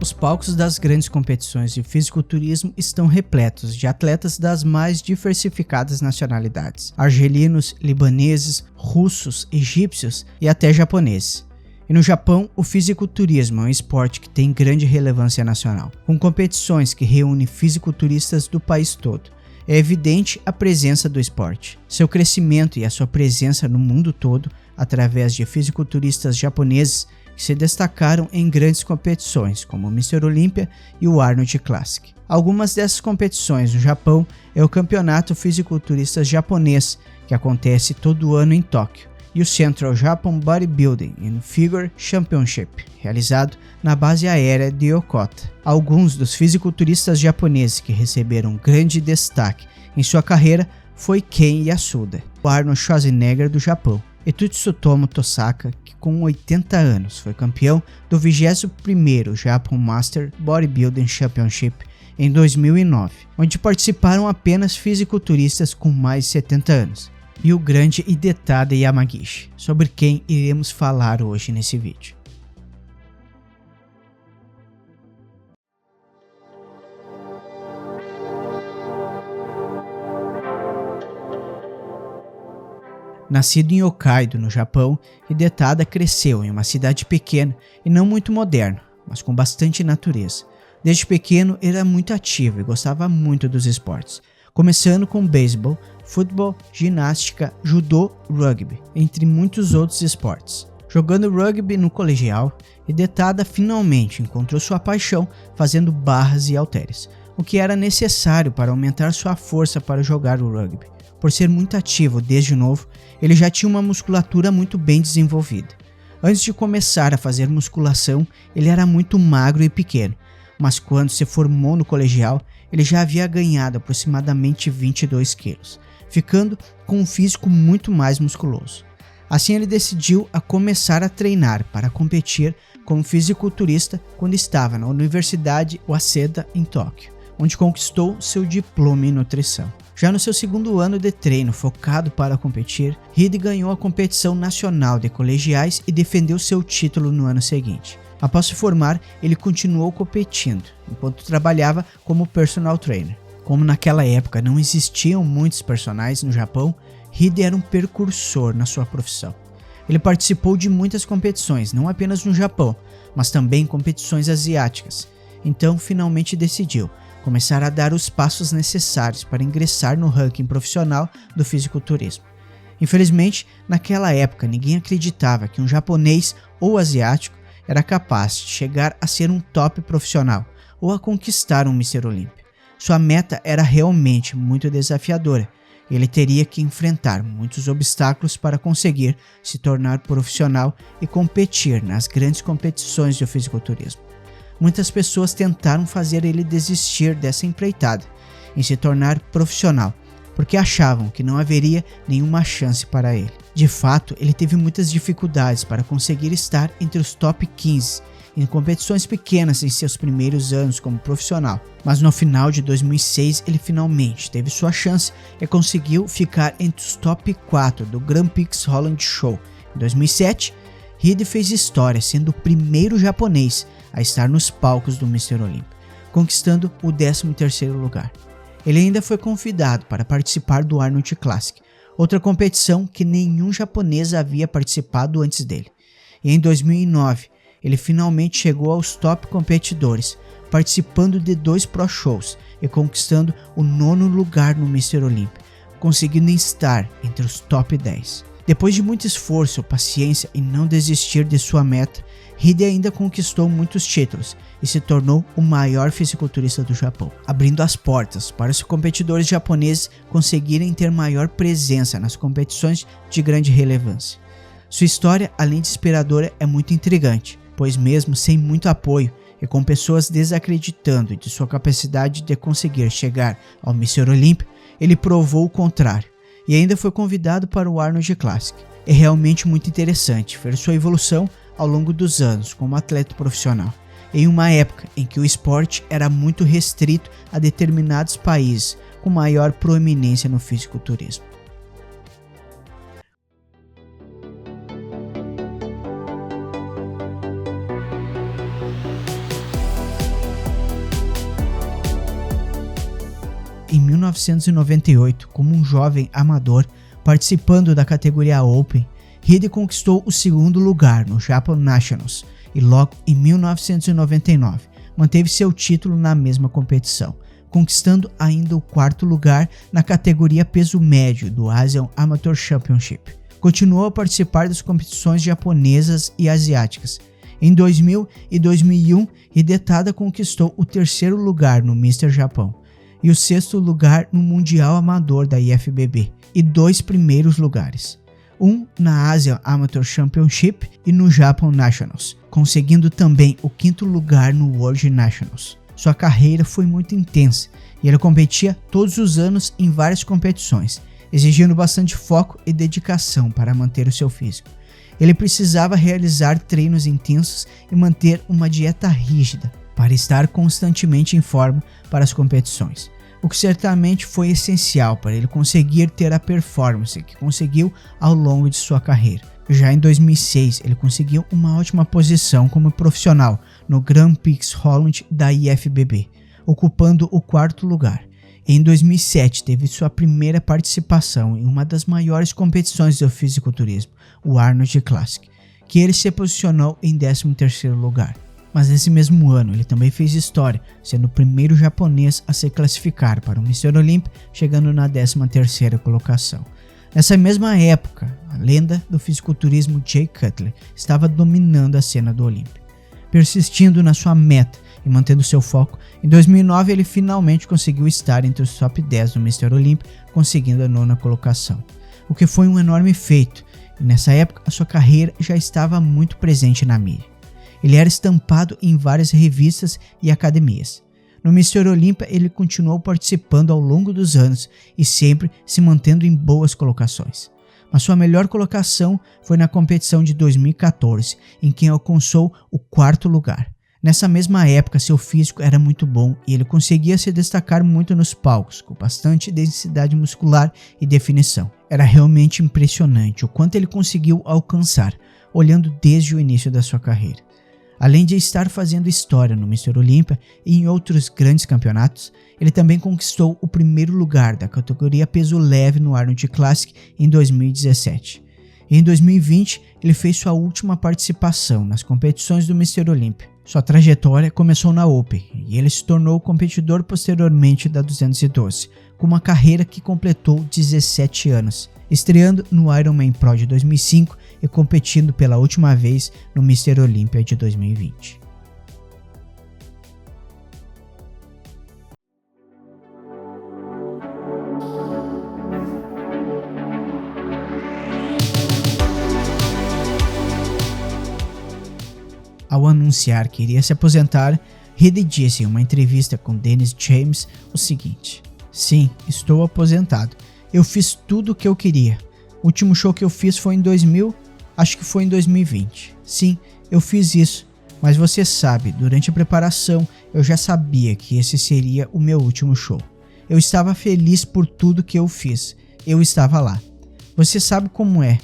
Os palcos das grandes competições de fisiculturismo estão repletos de atletas das mais diversificadas nacionalidades: argelinos, libaneses, russos, egípcios e até japoneses. E no Japão, o fisiculturismo é um esporte que tem grande relevância nacional, com competições que reúnem fisiculturistas do país todo. É evidente a presença do esporte, seu crescimento e a sua presença no mundo todo através de fisiculturistas japoneses que se destacaram em grandes competições, como o Mr. Olympia e o Arnold Classic. Algumas dessas competições no Japão é o Campeonato Fisiculturistas Japonês, que acontece todo ano em Tóquio, e o Central Japan Bodybuilding and Figure Championship, realizado na base aérea de Yokota. Alguns dos fisiculturistas japoneses que receberam grande destaque em sua carreira foi Ken Yasuda, o Arnold Schwarzenegger do Japão, e Tsutomu Tosaka, que com 80 anos foi campeão do 21º Japan Master Bodybuilding Championship em 2009, onde participaram apenas fisiculturistas com mais de 70 anos, e o grande Hidetada Yamagishi, sobre quem iremos falar hoje nesse vídeo. Nascido em Hokkaido, no Japão, Hidetada cresceu em uma cidade pequena e não muito moderna, mas com bastante natureza. Desde pequeno era muito ativo e gostava muito dos esportes, começando com beisebol, futebol, ginástica, judô, rugby, entre muitos outros esportes. Jogando rugby no colegial, Hidetada finalmente encontrou sua paixão fazendo barras e halteres, o que era necessário para aumentar sua força para jogar o rugby. Por ser muito ativo desde novo, ele já tinha uma musculatura muito bem desenvolvida. Antes de começar a fazer musculação, ele era muito magro e pequeno, mas quando se formou no colegial, ele já havia ganhado aproximadamente 22 quilos, ficando com um físico muito mais musculoso. Assim ele decidiu a começar a treinar para competir como fisiculturista quando estava na Universidade Waseda em Tóquio, onde conquistou seu diploma em nutrição. Já no seu segundo ano de treino focado para competir, Hide ganhou a competição nacional de colegiais e defendeu seu título no ano seguinte. Após se formar, ele continuou competindo, enquanto trabalhava como personal trainer. Como naquela época não existiam muitos personagens no Japão, Hide era um precursor na sua profissão. Ele participou de muitas competições, não apenas no Japão, mas também competições asiáticas. Então finalmente decidiu começar a dar os passos necessários para ingressar no ranking profissional do fisiculturismo. Infelizmente, naquela época ninguém acreditava que um japonês ou asiático era capaz de chegar a ser um top profissional ou a conquistar um Mr. Olympia. Sua meta era realmente muito desafiadora. Ele teria que enfrentar muitos obstáculos para conseguir se tornar profissional e competir nas grandes competições de fisiculturismo. Muitas pessoas tentaram fazer ele desistir dessa empreitada em se tornar profissional, porque achavam que não haveria nenhuma chance para ele. De fato, ele teve muitas dificuldades para conseguir estar entre os top 15 em competições pequenas em seus primeiros anos como profissional, mas no final de 2006 ele finalmente teve sua chance e conseguiu ficar entre os top 4 do Grand Prix Holland Show. Em 2007, Hide fez história sendo o primeiro japonês a estar nos palcos do Mr. Olympia, conquistando o 13º lugar. Ele ainda foi convidado para participar do Arnold Classic, outra competição que nenhum japonês havia participado antes dele. E em 2009, ele finalmente chegou aos top competidores, participando de 2 Pro Shows e conquistando o 9º lugar no Mr. Olympia, conseguindo estar entre os top 10. Depois de muito esforço, paciência e não desistir de sua meta, Hide ainda conquistou muitos títulos e se tornou o maior fisiculturista do Japão, abrindo as portas para os competidores japoneses conseguirem ter maior presença nas competições de grande relevância. Sua história, além de inspiradora, é muito intrigante, pois mesmo sem muito apoio e com pessoas desacreditando de sua capacidade de conseguir chegar ao Mr. Olympia, ele provou o contrário e ainda foi convidado para o Arnold Classic. É realmente muito interessante ver sua evolução ao longo dos anos como atleta profissional, em uma época em que o esporte era muito restrito a determinados países com maior proeminência no fisiculturismo. 1998 como um jovem amador participando da categoria Open. Hide conquistou o segundo lugar no Japan Nationals e logo em 1999 manteve seu título na mesma competição, conquistando ainda o quarto lugar na categoria peso médio do Asian Amateur Championship. Continuou a participar das competições japonesas e asiáticas. Em 2000 e 2001, Hidetada conquistou o terceiro lugar no Mr. Japão e o sexto lugar no Mundial Amador da IFBB e 2 primeiros lugares, um na Asian Amateur Championship e no Japan Nationals, conseguindo também o quinto lugar no World Nationals. Sua carreira foi muito intensa e ele competia todos os anos em várias competições, exigindo bastante foco e dedicação para manter o seu físico. Ele precisava realizar treinos intensos e manter uma dieta rígida para estar constantemente em forma para as competições, o que certamente foi essencial para ele conseguir ter a performance que conseguiu ao longo de sua carreira. Já em 2006, ele conseguiu uma ótima posição como profissional no Grand Prix Holland da IFBB, ocupando o quarto lugar. Em 2007, teve sua primeira participação em uma das maiores competições do fisiculturismo, o Arnold Classic, que ele se posicionou em 13º lugar. Mas nesse mesmo ano, ele também fez história, sendo o primeiro japonês a se classificar para o Mr. Olympia, chegando na 13ª colocação. Nessa mesma época, a lenda do fisiculturismo Jay Cutler estava dominando a cena do Olympia. Persistindo na sua meta e mantendo seu foco, em 2009 ele finalmente conseguiu estar entre os top 10 do Mr. Olympia, conseguindo a 9ª colocação, o que foi um enorme feito, e nessa época a sua carreira já estava muito presente na mídia. Ele era estampado em várias revistas e academias. No Mr. Olympia ele continuou participando ao longo dos anos e sempre se mantendo em boas colocações. Mas sua melhor colocação foi na competição de 2014, em que alcançou o 4º lugar. Nessa mesma época seu físico era muito bom e ele conseguia se destacar muito nos palcos, com bastante densidade muscular e definição. Era realmente impressionante o quanto ele conseguiu alcançar, olhando desde o início da sua carreira. Além de estar fazendo história no Mr. Olympia e em outros grandes campeonatos, ele também conquistou o primeiro lugar da categoria peso leve no Arnold Classic em 2017. E em 2020, ele fez sua última participação nas competições do Mr. Olympia. Sua trajetória começou na Open e ele se tornou competidor posteriormente da 212, com uma carreira que completou 17 anos, estreando no Ironman Pro de 2005 e competindo pela última vez no Mr. Olympia de 2020. Ao anunciar que iria se aposentar, Hide disse em uma entrevista com Dennis James o seguinte: "Sim, estou aposentado. Eu fiz tudo o que eu queria. O último show que eu fiz foi em 2000, acho que foi em 2020. Sim, eu fiz isso, mas você sabe, durante a preparação eu já sabia que esse seria o meu último show. Eu estava feliz por tudo que eu fiz. Eu estava lá. Você sabe como é.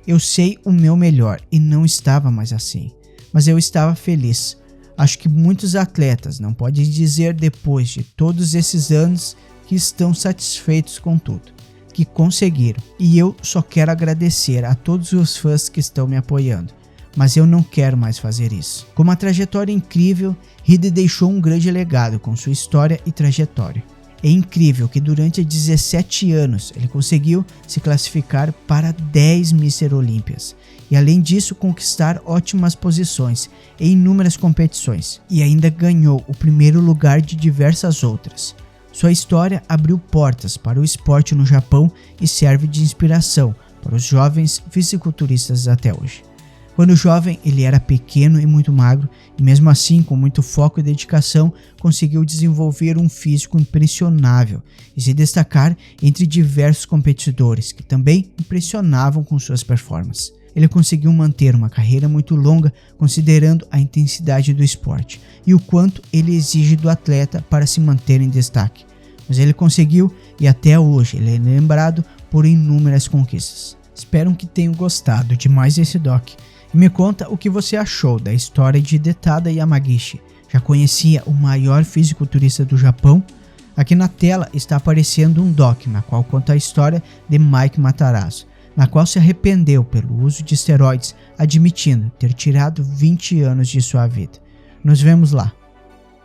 Eu sei o meu melhor e não estava mais assim. Mas eu estava feliz. Acho que muitos atletas não podem dizer depois de todos esses anos que estão satisfeitos com tudo, que conseguiram. E eu só quero agradecer a todos os fãs que estão me apoiando. Mas eu não quero mais fazer isso." Com uma trajetória incrível, Hide deixou um grande legado com sua história e trajetória. É incrível que durante 17 anos ele conseguiu se classificar para 10 Mr. Olympias e além disso conquistar ótimas posições em inúmeras competições e ainda ganhou o primeiro lugar de diversas outras. Sua história abriu portas para o esporte no Japão e serve de inspiração para os jovens fisiculturistas até hoje. Quando jovem, ele era pequeno e muito magro, e mesmo assim, com muito foco e dedicação, conseguiu desenvolver um físico impressionável e se destacar entre diversos competidores que também impressionavam com suas performances. Ele conseguiu manter uma carreira muito longa, considerando a intensidade do esporte e o quanto ele exige do atleta para se manter em destaque. Mas ele conseguiu e até hoje ele é lembrado por inúmeras conquistas. Espero que tenham gostado de mais esse doc. E me conta o que você achou da história de Hidetada Yamagishi. Já conhecia o maior fisiculturista do Japão? Aqui na tela está aparecendo um doc na qual conta a história de Mike Matarazzo, na qual se arrependeu pelo uso de esteroides, admitindo ter tirado 20 anos de sua vida. Nos vemos lá.